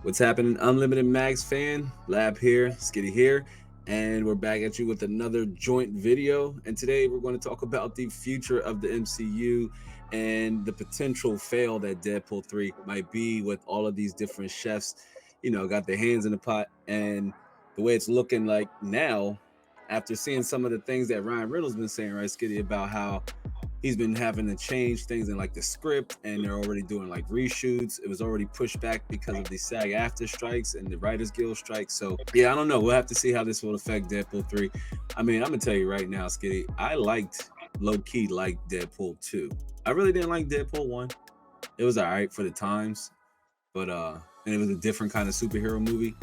What's happening, Unlimited Mags fan? Lab here, Skitty here, and we're back at you with another joint video. And today we're going to talk about the future of the MCU and the potential fail that Deadpool 3 might be with all of these different chefs, got their hands in the pot. And the way it's looking like now, after seeing some of the things that Ryan Reynolds been saying, right, Skitty, about how he's been having to change things in like the script, and they're already doing like reshoots. It was already pushed back because of the SAG after strikes and the Writers Guild strikes. So yeah, I don't know. We'll have to see how this will affect Deadpool 3. I mean, I'm gonna tell you right now, Skitty, I low-key liked Deadpool 2. I really didn't like Deadpool 1. It was all right for the times, but and it was a different kind of superhero movie.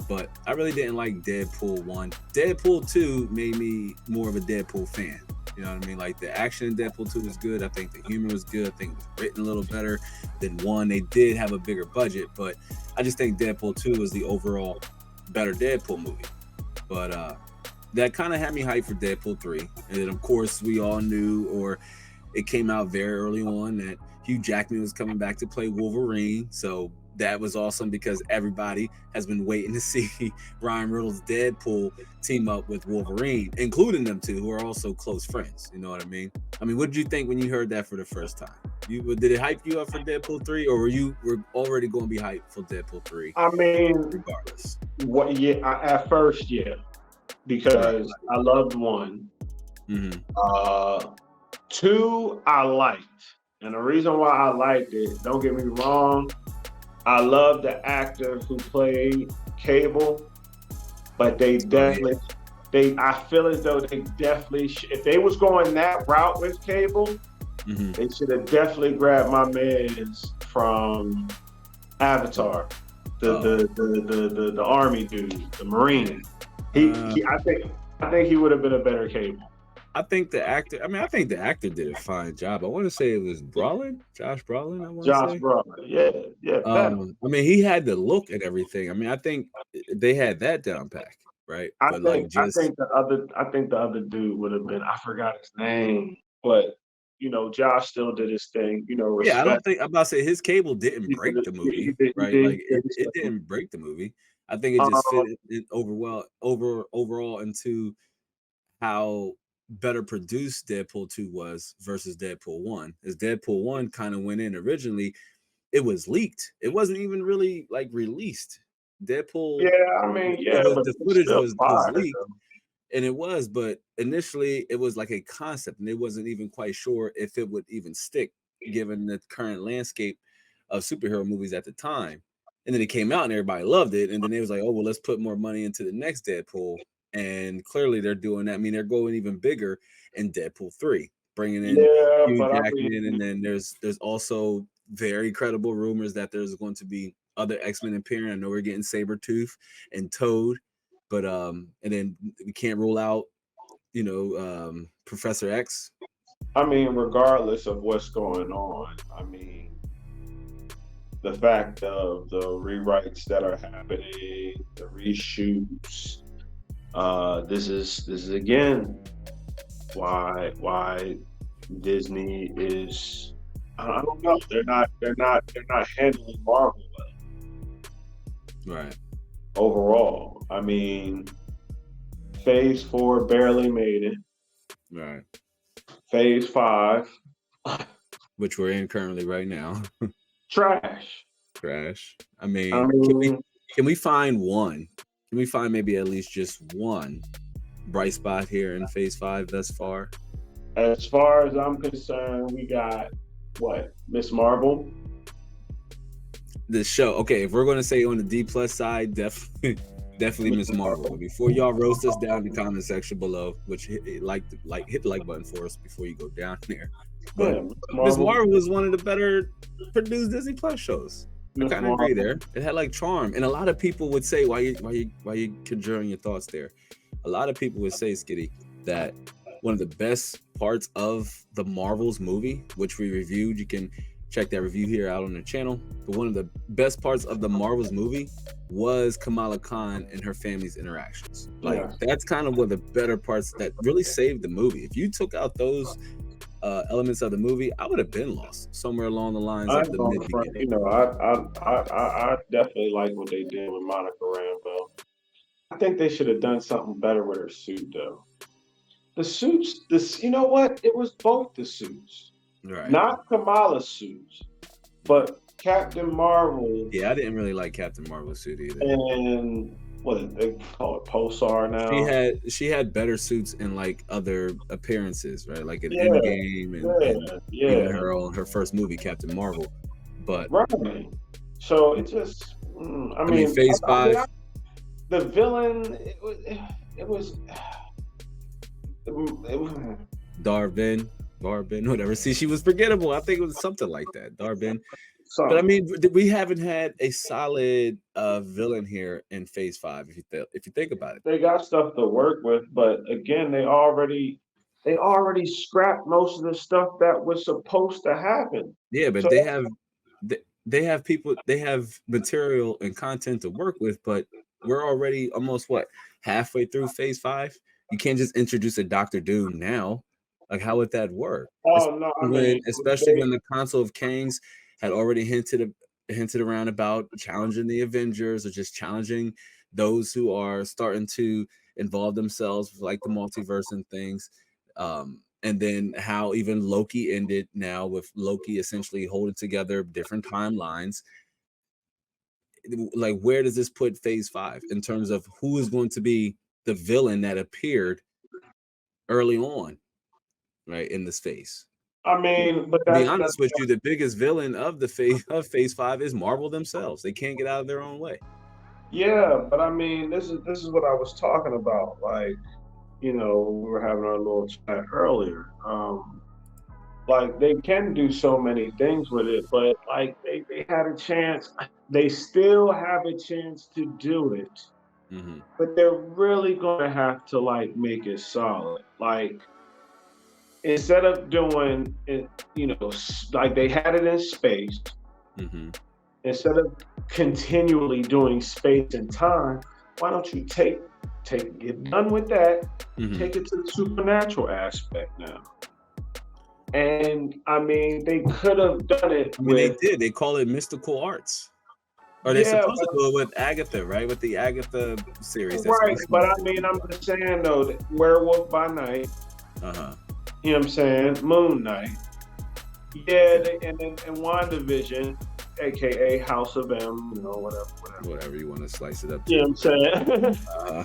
But I really didn't like Deadpool 1. Deadpool 2 made me more of a Deadpool fan. You know what I mean? Like, the action in Deadpool 2 was good. I think the humor was good. I think it was written a little better than 1. They did have a bigger budget, but I just think Deadpool 2 was the overall better Deadpool movie. But that kind of had me hyped for Deadpool 3. And then, of course, we all knew, or it came out very early on, that Hugh Jackman was coming back to play Wolverine. So that was awesome because everybody has been waiting to see Ryan Reynolds' Deadpool team up with Wolverine, including them two, who are also close friends. You know what I mean? What did you think when you heard that for the first time? Did it hype you up for Deadpool 3, or were already going to be hyped for Deadpool 3? I mean, regardless. At first, yeah, because I loved 1. Mm-hmm. 2, I liked, and the reason why I liked it, don't get me wrong, I love the actor who played Cable, but they definitely, I feel as though they definitely, if they was going that route with Cable, they should have definitely grabbed my man's from Avatar, the army dude, the Marine. I think he would have been a better Cable. I think the actor did a fine job. I want to say it was Josh Brolin. Josh Brolin, yeah. He had the look and everything. I think they had that down pat, right? I think the other dude would have been. I forgot his name, but Josh still did his thing. Respect. Yeah, I don't think I'm about to say his Cable didn't break the movie, right? It didn't break the movie. I think it just fit it overall into how better produced Deadpool 2 was versus Deadpool 1. As Deadpool 1 kind of went in originally, it was leaked. It wasn't even really like released. Deadpool, the footage was leaked, and it was, but initially it was like a concept, and it wasn't even quite sure if it would even stick given the current landscape of superhero movies at the time. And then it came out and everybody loved it, and then it was like, oh well, let's put more money into the next Deadpool. And clearly they're doing that. They're going even bigger in Deadpool 3, bringing in Hugh Jackman, and then there's also very credible rumors that there's going to be other X-Men appearing. I know we're getting Sabretooth and Toad, but and then we can't rule out, Professor X. Regardless of what's going on, the fact of the rewrites that are happening, the reshoots. This is again why Disney is, I don't know, they're not handling Marvel well. Right. Overall, Phase 4 barely made it. Right. Phase 5, which we're in currently right now. Trash. Can we find one? Can we find maybe at least just one bright spot here in Phase 5 thus far? As far as I'm concerned, we got Miss Marvel. The show. Okay, if we're going to say on the D+ side, definitely Miss Marvel. Before y'all roast us down in the comment section below, which hit the like button for us before you go down there. But Miss Marvel was one of the better produced Disney Plus shows. I kind of agree there. It had like charm, and a lot of people would say, why you conjuring your thoughts there? A lot of people would say, Skitty, that one of the best parts of the Marvels movie, which we reviewed, you can check that review here out on the channel. But one of the best parts of the Marvels movie was Kamala Khan and her family's interactions. That's kind of one of the better parts that really saved the movie. If you took out those elements of the movie, I would have been lost somewhere along the lines I of the know, mid beginning. I definitely like what they did with Monica Rambeau. I think they should have done something better with her suit, though. The suits, this, you know what? It was both the suits, Right. not Kamala's suits, Right. but Captain Marvel Yeah, I didn't really like Captain Marvel's suit either. and what did they call it? Pulsar She now. had better suits in like other appearances, right? Like in Yeah, Endgame and yeah, even yeah. her first movie, Captain Marvel. But Right. So it just, I I mean, mean, Phase Five, the villain, it was, it was Darvin, whatever. See, she was forgettable. I think it was something like that, Darvin. But I something. mean, we haven't had a solid villain here in Phase Five. If you think about it, They got stuff to work with, but again, they already scrapped most of the stuff that was supposed to happen. yeah. But So they have people, they have material and content to work with. But we're already almost what, halfway through Phase Five. You can't just introduce a Doctor Doom now. Like, how would that work? oh no, I mean Especially they when the Council of Kangs had already hinted around about challenging the Avengers or just challenging those who are starting to involve themselves with like the multiverse and things. And then how even Loki ended now with Loki essentially holding together different timelines. Like, where does this put Phase Five in terms of who is going to be the villain that appeared early on, right, in this phase? I mean, but To be that's honest with you, the biggest villain of the Phase Five is Marvel themselves. They can't get out of their own way. yeah, but I mean this is what I was talking about. Like, we were having our little chat earlier. Like they can do so many things with it, but like they had a chance, they still have a chance to do it, Hmm. but they're really gonna have to like make it solid. Like instead of doing it, like they had it in space, Hmm. instead of continually doing space and time, why don't you get done with that, Hmm. take it to the supernatural aspect now. And I mean, they could have done it I mean, they with, did. They call it mystical arts, or they're yeah, supposed to do it with Agatha, right? With the Agatha series that's right. based on But I mean, mystical I'm arts. just saying though, that Werewolf by Night, Uh huh. you know what I'm saying? Moon Knight. Yeah, Okay. and WandaVision, aka House of M, whatever, whatever. Whatever you want to slice it up You to. know what I'm saying? Uh,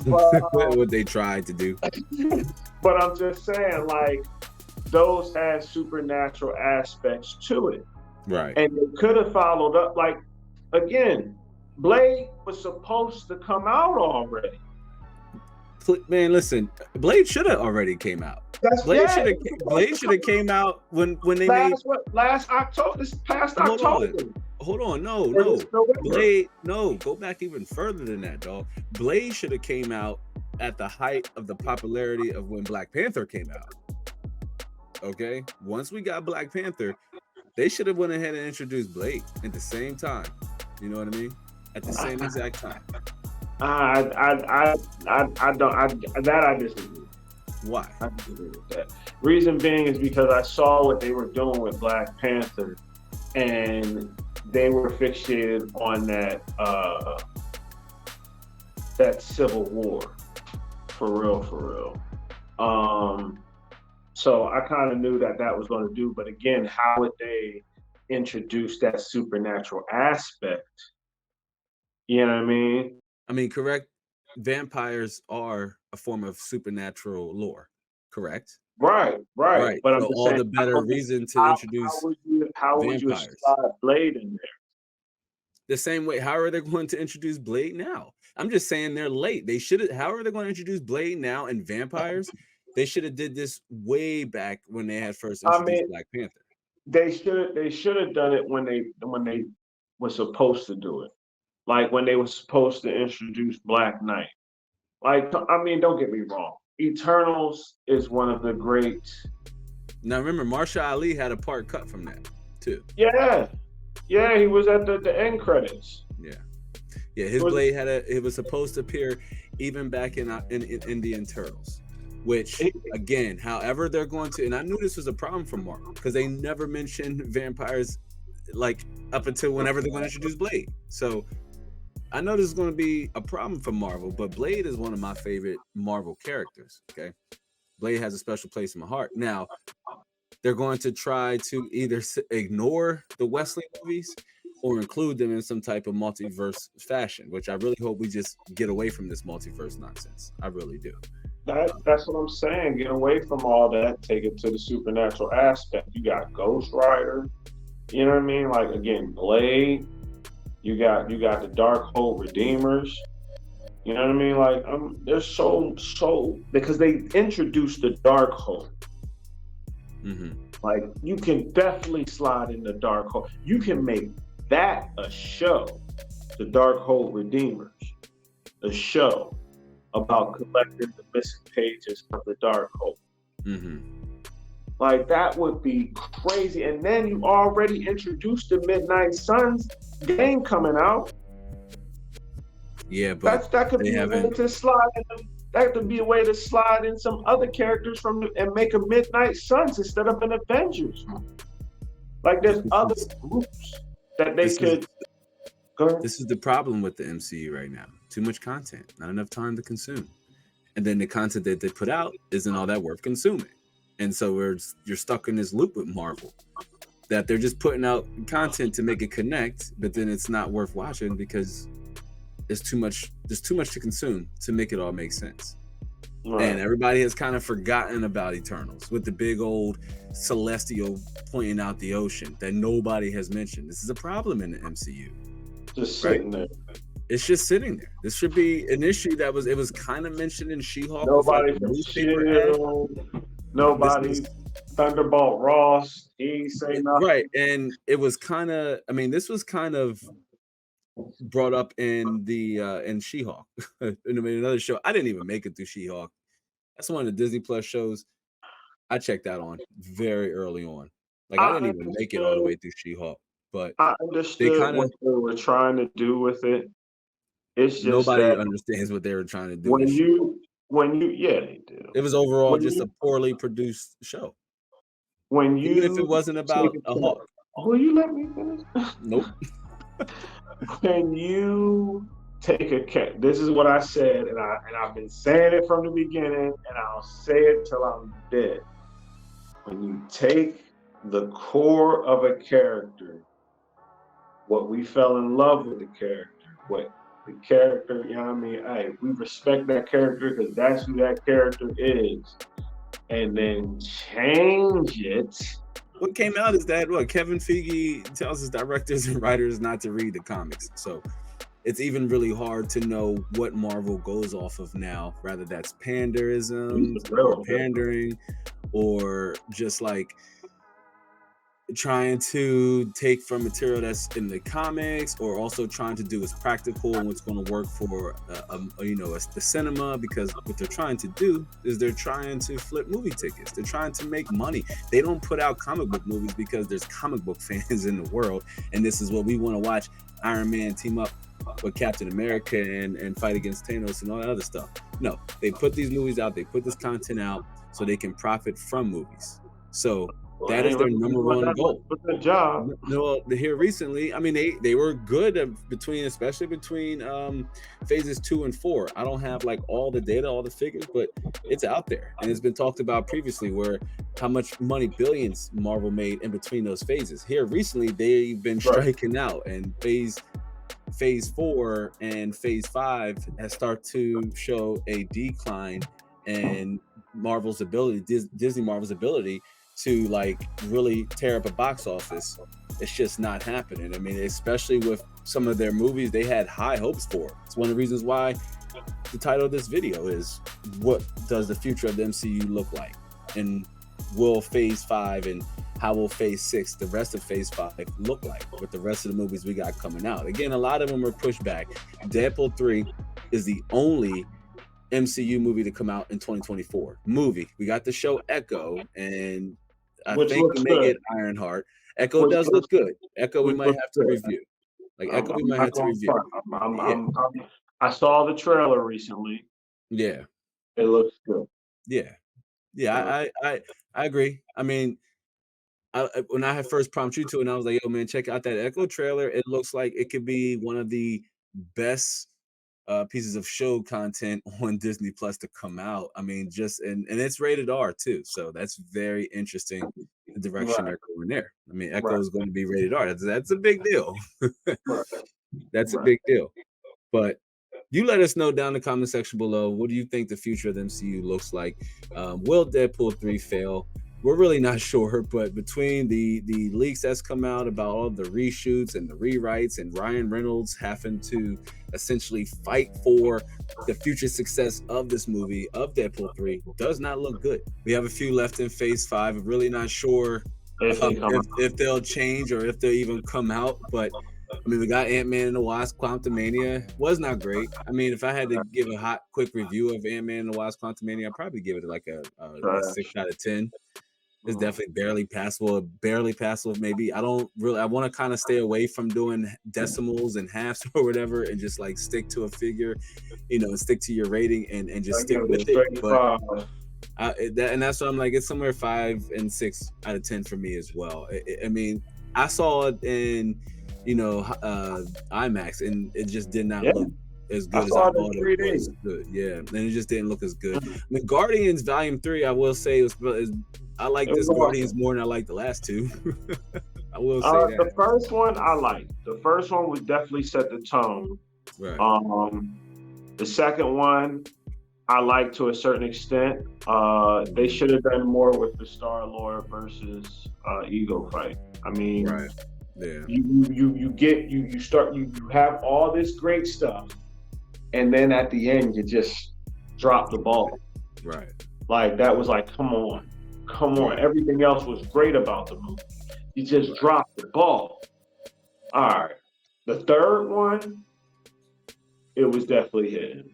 but, what they tried to do. but I'm just saying, like, those had supernatural aspects to it. Right. And they could have followed up. Like, again, Blade was supposed to come out already. Man, listen, Blade should have already came out. That's yeah. Blade should have came out when they made. Last October, this past Hold October. on. Hold on, no. November. Go back even further than that, dog. Blade should have came out at the height of the popularity of when Black Panther came out. Okay, once we got Black Panther, they should have went ahead and introduced Blade at the same time. You know what I mean? At the same exact time. I disagree. Why? I disagree with that. Reason being is because I saw what they were doing with Black Panther, and they were fixated on that Civil War, for real. So I kind of knew that was going to do, but again, how would they introduce that supernatural aspect? You know what I mean? I mean, correct. Vampires are a form of supernatural lore, correct? Right. Right. But I'm So just all saying, the better reason to introduce how would you vampires. slide Blade in there? The same way, how are they going to introduce Blade now? I'm just saying they're late. They should have. How are they going to introduce Blade now and vampires? They should have did this way back when they had first I introduced mean, Black Panther. they should have done it when they were supposed to do it, like when they were supposed to introduce Black Knight. Like, I mean, don't get me wrong, Eternals is one of the great. Now remember, Marsha Ali had a part cut from that too. Yeah, he was at the end credits. Yeah. His Blade it was supposed to appear even back in the Turtles. which again, however they're going to, and I knew this was a problem for Marvel because they never mentioned vampires like up until whenever they're going to introduce Blade. So I know this is going to be a problem for Marvel, but Blade is one of my favorite Marvel characters. Okay. Blade has a special place in my heart. Now, they're going to try to either ignore the Wesley movies or include them in some type of multiverse fashion, which I really hope we just get away from this multiverse nonsense. I really do. That's what I'm saying. Get away from all that. Take it to the supernatural aspect. You got Ghost Rider. You know what I mean? Like again, Blade. You got the Darkhold Redeemers. You know what I mean? Like they're so because they introduced the Darkhold. Mm-hmm. Like you can definitely slide in the Darkhold. You can make that a show, the Darkhold Redeemers, a show about collecting the missing pages of the Darkhold. Mm-hmm. Like that would be crazy. And then you already introduced the Midnight Suns game coming out. Yeah, but that could be a way to slide in. That could be a way to slide in some other characters and make a Midnight Suns instead of an Avengers. Like there's other groups that they could. This is the problem with the MCU right now. Too much content, not enough time to consume, and then the content that they put out isn't all that worth consuming. And so you're stuck in this loop with Marvel that they're just putting out content to make it connect, but then it's not worth watching because there's too much to consume to make it all make sense. Right. And everybody has kind of forgotten about Eternals with the big old celestial pointing out the ocean that nobody has mentioned. This is a problem in the MCU. Just sitting there. It's just sitting there. This should be an issue that was kind of mentioned in She-Hulk. Nobody from Nobody. Thunderbolt Ross. He ain't say nothing. Right. And it was kind of, I mean, this was kind of brought up in the in She-Hulk. in another show. I didn't even make it through She-Hulk. That's one of the Disney Plus shows I checked that on very early on. Like I didn't even make it all the way through She-Hulk. But I understood what they were trying to do with it. It's just nobody understands what they were trying to do. Yeah, they do. It was overall just a poorly produced show. Even if it wasn't about a Hawk. Will you let me finish? Nope. When you take this is what I said, and I've been saying it from the beginning, and I'll say it till I'm dead. When you take the core of a character, what we fell in love with the character, what the character, you know what I mean? Hey, we respect that character because that's who that character is. And then change it. What came out is that Kevin Feige tells his directors and writers not to read the comics. So it's even really hard to know what Marvel goes off of now. Rather that's panderism or pandering or just like trying to take from material that's in the comics or also trying to do what's practical and what's going to work for the cinema, because what they're trying to do is they're trying to flip movie tickets. They're trying to make money. They don't put out comic book movies because there's comic book fans in the world and this is what we want to watch. Iron Man team up with Captain America and fight against Thanos and all that other stuff. No, they put these movies out, they put this content out so they can profit from movies. So that is their number one goal. Good job. No, here recently, I mean, they were good especially between phases 2 and 4. I don't have like all the data, all the figures, but it's out there and it's been talked about previously where how much money, billions Marvel made in between those phases. Here recently, they've been striking out, and phase 4 and phase 5 has started to show a decline in Marvel's ability, Disney Marvel's ability to like really tear up a box office. It's just not happening. I mean, especially with some of their movies they had high hopes for. It's one of the reasons why the title of this video is what does the future of the MCU look like, and will phase 5 and how will phase 6, the rest of phase 5 look like with the rest of the movies we got coming out. Again, a lot of them are pushed back. Deadpool 3 is the only MCU movie to come out in 2024. We got the show Echo, and I think we may get Ironheart. Echo does look good. Echo we might have to review. I saw the trailer recently. Yeah. It looks good. Yeah. Yeah, Uh, I agree. I mean, when I had first prompted you to, and I was like, "Yo, man, check out that Echo trailer." It looks like it could be one of the best pieces of show content on Disney Plus to come out. I mean, just and it's rated R too, so that's very interesting. The direction right, they're going there. I mean, right, Echo is going to be rated R. That's a big deal. right, That's a right. big deal. But you let us know down in the comment section below. What do you think the future of the MCU looks like? Will Deadpool 3 fail? We're really not sure, but between the leaks that's come out about all the reshoots and the rewrites and Ryan Reynolds having to essentially fight for the future success of this movie of Deadpool 3 does not look good. We have a few left in phase 5. We're really not sure If they come if they'll change or if they'll even come out, but I mean, we got Ant-Man and the Wasp: Quantumania. Was not great. I mean, if I had to give a hot, quick review of Ant-Man and the Wasp: Quantumania, I'd probably give it like a 6 trash. out of 10. It's Mm. definitely barely passable, maybe. I want to kind of stay away from doing decimals and halves or whatever and just like stick to a figure, and stick to your rating and just I give stick it a with it. straight But five. and that's what I'm like. It's somewhere 5 and 6 out of 10 for me as well. I mean, I saw it in IMAX, and it just did not Yeah, look as I good as I saw it in thought it 3D. was. Good, yeah, and it just didn't look as good. Mhm. I mean, Guardians Volume 3, I will say I like It was this Guardians awesome. more than I like the last two. I will say that. The first one I liked. The first one would definitely set the tone. Right, Um, the second one I like to a certain extent. They mhm, should have done more with the Star Lord versus Ego fight. I mean, right, yeah, you have all this great stuff, and then at the end you just drop the ball. right, Like that was like, come on, come on. right, Everything else was great about the movie. You just right. dropped the ball. All right. The third one, it was definitely hidden.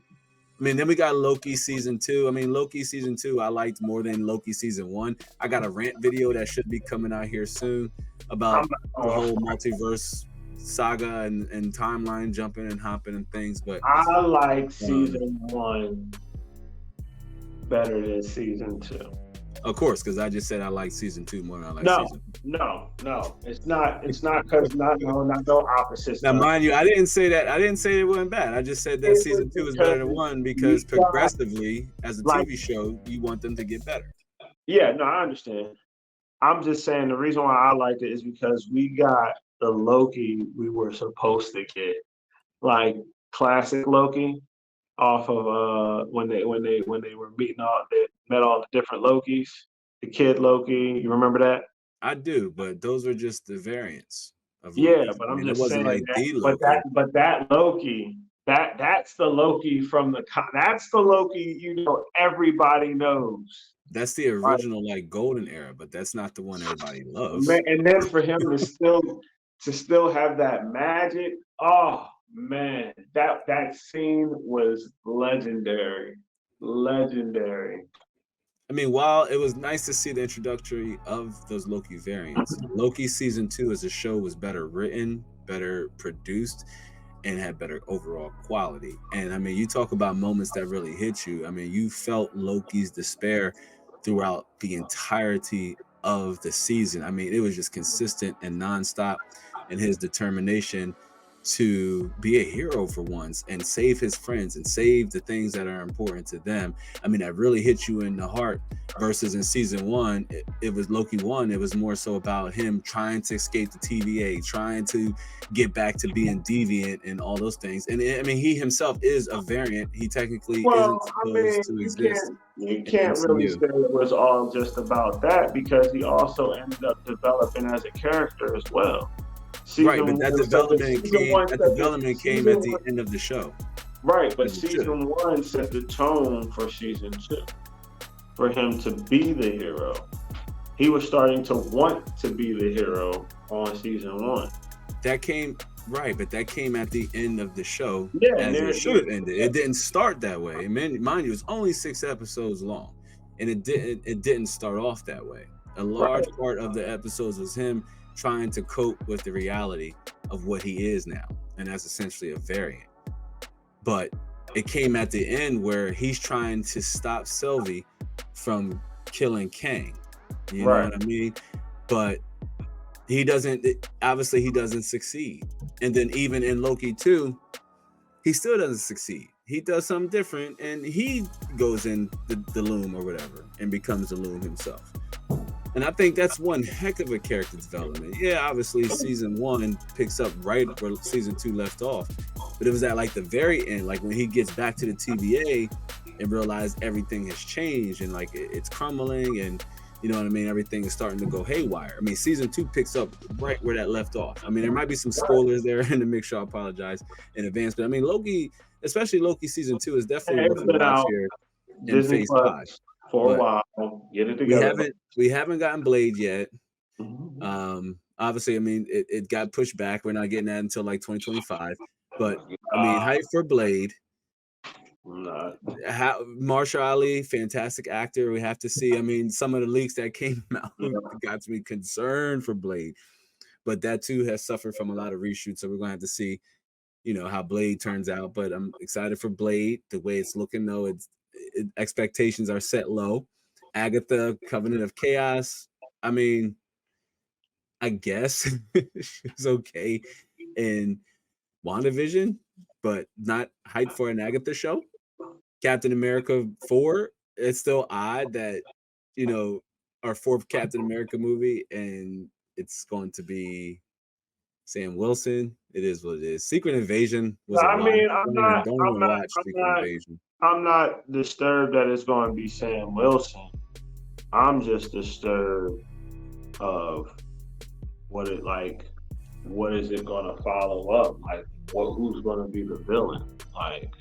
I mean, then we got Loki season 2. I mean, Loki season 2 I liked more than Loki season 1. I got a rant video that should be coming out here soon I'm about not the going whole for multiverse saga and timeline jumping and hopping and things. But I like um, season one better than season two. of course, because I just said I like season 2 more than I like No, season. no. It's not. It's not because not no opposite Now, stuff. mind you, I didn't say that. I didn't say it wasn't bad. I just said that It was season 2 is better than because 1 because we got progressively, as a like, TV show, you want them to get better. yeah. No, I understand. I'm just saying the reason why I liked it is because we got the Loki we were supposed to get, like classic Loki off of when they were meeting all they met all the different Lokis. The kid Loki, you remember that? I do, but those are just the variants of Yeah, Loki. but I I'm mean, it just wasn't saying like that. the But that Loki. but that Loki, that's the Loki from that's the Loki everybody knows. That's the Right. original like golden era, but that's not the one everybody loves. And then for him to still have that magic, oh man, that scene was legendary. Legendary. I mean, while it was nice to see the introductory of those Loki variants, Loki season 2 as a show was better written, better produced, and had better overall quality. And I mean, you talk about moments that really hit you. I mean, you felt Loki's despair throughout the entirety of the season. I mean, it was just consistent and nonstop, and his determination to be a hero for once and save his friends and save the things that are important to them. I mean, that really hit you in the heart. Versus in season 1, it was Loki 1. It was more so about him trying to escape the TVA, trying to get back to being deviant and all those things. And I mean, he himself is a variant. He technically isn't Well, I supposed mean, to you exist in can't really MCU. say it was all just about that because he also ended up developing as a character as well. Right, but that development Season came one that set the development came season at the one, end of the show, right, but as it should. season one set the tone for season two for him to be the hero. He was starting to want to be the hero on season one. That came right, but that came at the end of the show Yeah, as near, it should near, have ended. yeah, It didn't start that way. And mind you, it's only 6 episodes long, and it didn't start off that way. A large right. part of the episodes was him trying to cope with the reality of what he is now, and that's essentially a variant. But it came at the end where he's trying to stop Sylvie from killing Kang. You know Right. what I mean? But he doesn't. Obviously, he doesn't succeed. And then even in Loki 2, he still doesn't succeed. He does something different, and he goes in the loom or whatever and becomes the loom himself. And I think that's one heck of a character development. Yeah, obviously season 1 picks up right where season 2 left off, but it was at like the very end, like when he gets back to the TVA and realized everything has changed and like it's crumbling, and you know what I mean, everything is starting to go haywire. I mean, season 2 picks up right where that left off. I mean, there might be some spoilers there in the mix, so I apologize in advance, but I mean, Loki, especially Loki season 2, is definitely worth It's a been watch out here in Disney phase Plus 5. for a But while. Get it we together. haven't gotten Blade yet. Mhm. Obviously, I mean, it got pushed back. We're not getting that until like 2025. But I mean, hype for Blade. I'm not. Marsha Ali, fantastic actor. We have to see. I mean, some of the leaks that came out Yeah. got me concerned for Blade, but that too has suffered from a lot of reshoots. So we're gonna have to see, you know, how Blade turns out. But I'm excited for Blade. The way it's looking, though, expectations are set low. Agatha, Covenant of Chaos. I mean, I guess she's okay in WandaVision, but not hyped for an Agatha show. Captain America 4, it's still odd that, you know, our fourth Captain America movie and it's going to be Sam Wilson. It is what it is. Secret Invasion was a I watch. mean, Don't even watch Secret Invasion. I'm not disturbed that it's going to be Sam Wilson. I'm just disturbed of what it like. What is it going to follow up? Like, who's going to be the villain? Like,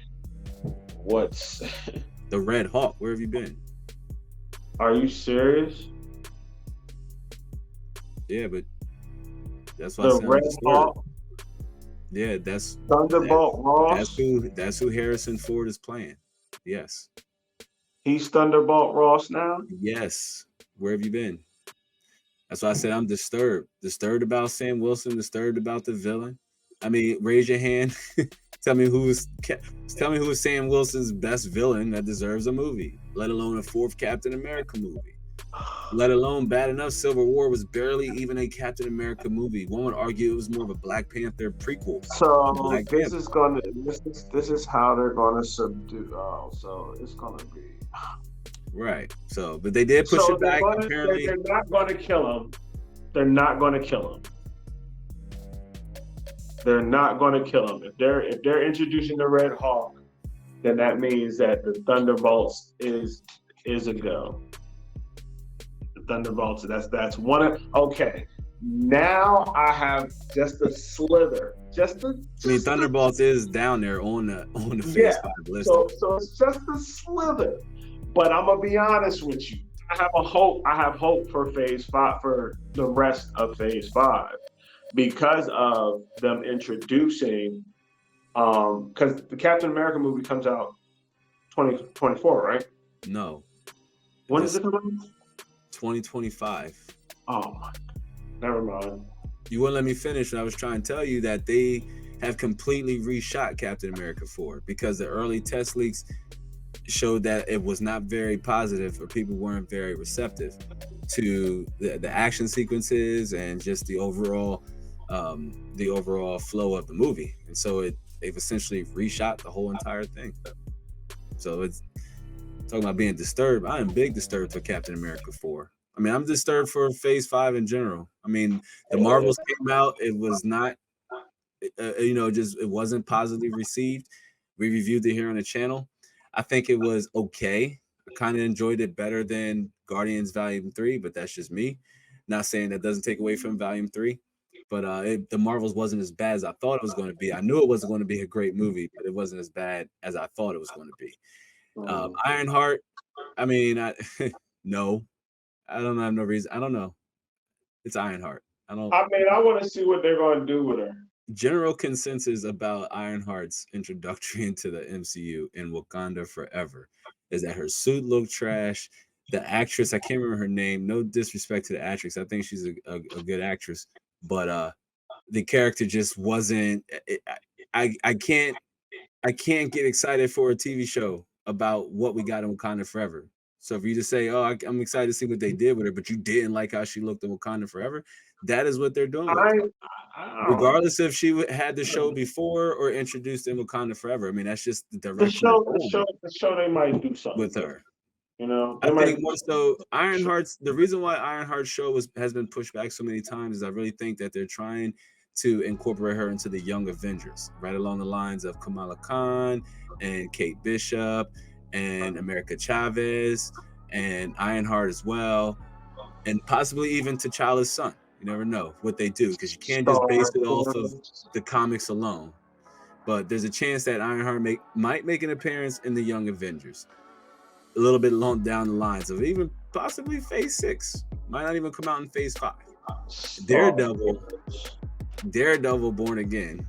what's? The Red Hawk, where have you been? Are you serious? Yeah, but that's why I The sound Red disturbed. Hawk, Yeah, that's Thunderbolt Ross. that's who Harrison Ford is playing. Yes. He's Thunderbolt Ross now. Yes. Where have you been? That's why I said I'm disturbed. Disturbed about Sam Wilson, disturbed about the villain. I mean, raise your hand. tell me who's Sam Wilson's best villain that deserves a movie, let alone a fourth Captain America movie. Let alone bad enough, Civil War was barely even a Captain America movie. One would argue it was more of a Black Panther prequel. So Black this Panther. is gonna this is how they're gonna subdue. Oh, so it's gonna be Right. So, but they did push so it back. Apparently, they're not gonna kill him. They're not gonna kill him. They're not gonna kill him. If they're introducing the Red Hawk, then that means that the Thunderbolts is a go. The Thunderbolts. That's one of okay. Now I have just a slither. I mean, Thunderbolts is down there on the Phase 5 list. So it's just a slither. But I'm gonna be honest with you. I have hope for Phase 5 for the rest of Phase 5 because of them introducing because the Captain America movie comes out 2024, right? No. When does it come out? 2025. Oh my, never mind. You wouldn't let me finish, and I was trying to tell you that they have completely reshot Captain America 4 because the early test leaks showed that it was not very positive, or people weren't very receptive to the action sequences and just the overall flow of the movie. And so they've essentially reshot the whole entire thing. So it's talking about being disturbed. I am big disturbed for Captain America 4. I mean, I'm disturbed for Phase 5 in general. I mean, the Marvels came out. It was not, it wasn't positively received. We reviewed it here on the channel. I think it was okay. I kind of enjoyed it better than Guardians Volume 3, but that's just me. Not saying that doesn't take away from Volume 3. But the Marvels wasn't as bad as I thought it was going to be. I knew it wasn't going to be a great movie, but it wasn't as bad as I thought it was going to be. Ironheart, I mean, no. I don't have no reason. I don't know. It's Ironheart. I mean, I want to see what they're going to do with her. General consensus about Ironheart's introduction into the MCU in Wakanda Forever is that her suit looked trash. The actress, I can't remember her name. No disrespect to the actress. I think she's a good actress, but the character just wasn't. I can't get excited for a TV show about what we got in Wakanda Forever. So if you just say, "Oh, I'm excited to see what they did with her," but you didn't like how she looked in Wakanda Forever, that is what they're doing with I it. I don't Regardless if she had the show before or introduced in Wakanda Forever, I mean that's just the the direction they're show the going show the show they might do something with different. her. You know, I they might think do more something so different. Ironheart's the reason why Ironheart's show has been pushed back so many times is I really think that they're trying to incorporate her into the Young Avengers, right along the lines of Kamala Khan and Kate Bishop and America Chavez and Ironheart as well, and possibly even T'Challa's son. You never know what they do because you can't just base Star it off of Wars. the comics alone. But there's a chance that Ironheart might make an appearance in the Young Avengers a little bit long down the lines of even possibly Phase 6. Might not even come out in Phase 5. Star Daredevil, Wars. Daredevil Born Again,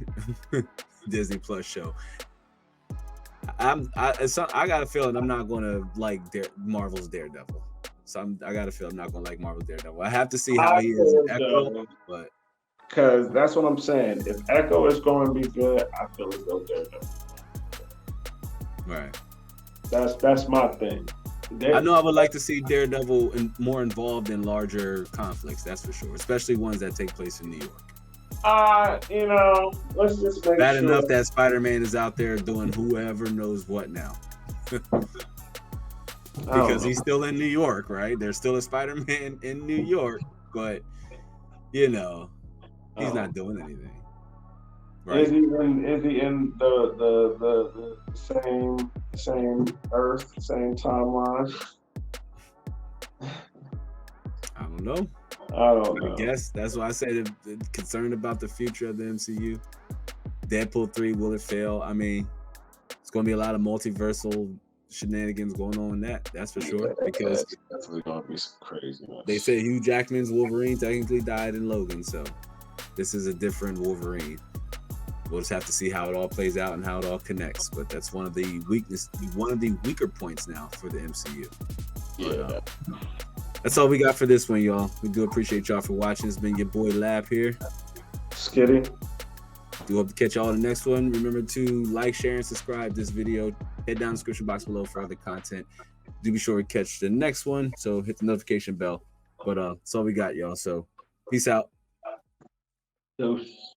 Disney Plus show. I got a feeling I'm not going to like Marvel's Daredevil. So I got a feel I'm not going to like Marvel's Daredevil. I have to see how I he is in feel Echo, though, but because that's what I'm saying. If Echo is going to be good, I feel as though Daredevil. right. That's my thing. I There, know I would like to see Daredevil more involved in larger conflicts. That's for sure, especially ones that take place in New York. let's just make Bad sure. enough that Spider-Man is out there doing whoever knows what now. I don't Because know. he's still in New York, right? There's still a Spider-Man in New York, but you know, he's not doing anything, Is right? he in? Is he in the same Earth, same timeline? I don't know. I don't I know. guess that's why I say concerned about the future of the MCU. Deadpool 3, will it fail? I mean, it's going to be a lot of multiversal shenanigans going on in that's for sure. Because That's definitely gonna be some they craziness. say Hugh Jackman's Wolverine technically died in Logan, so this is a different Wolverine. We'll just have to see how it all plays out and how it all connects. But that's one of the weaker points now for the MCU. But Yeah. that's all we got for this one, y'all. We do appreciate y'all for watching. It's been your boy Lab here. Skitty. Do hope to catch y'all on the next one. Remember to like, share, and subscribe this video. Head down the description box below for other content. Do be sure to catch the next one. So hit the notification bell. But that's all we got, y'all. So peace out. Deuce.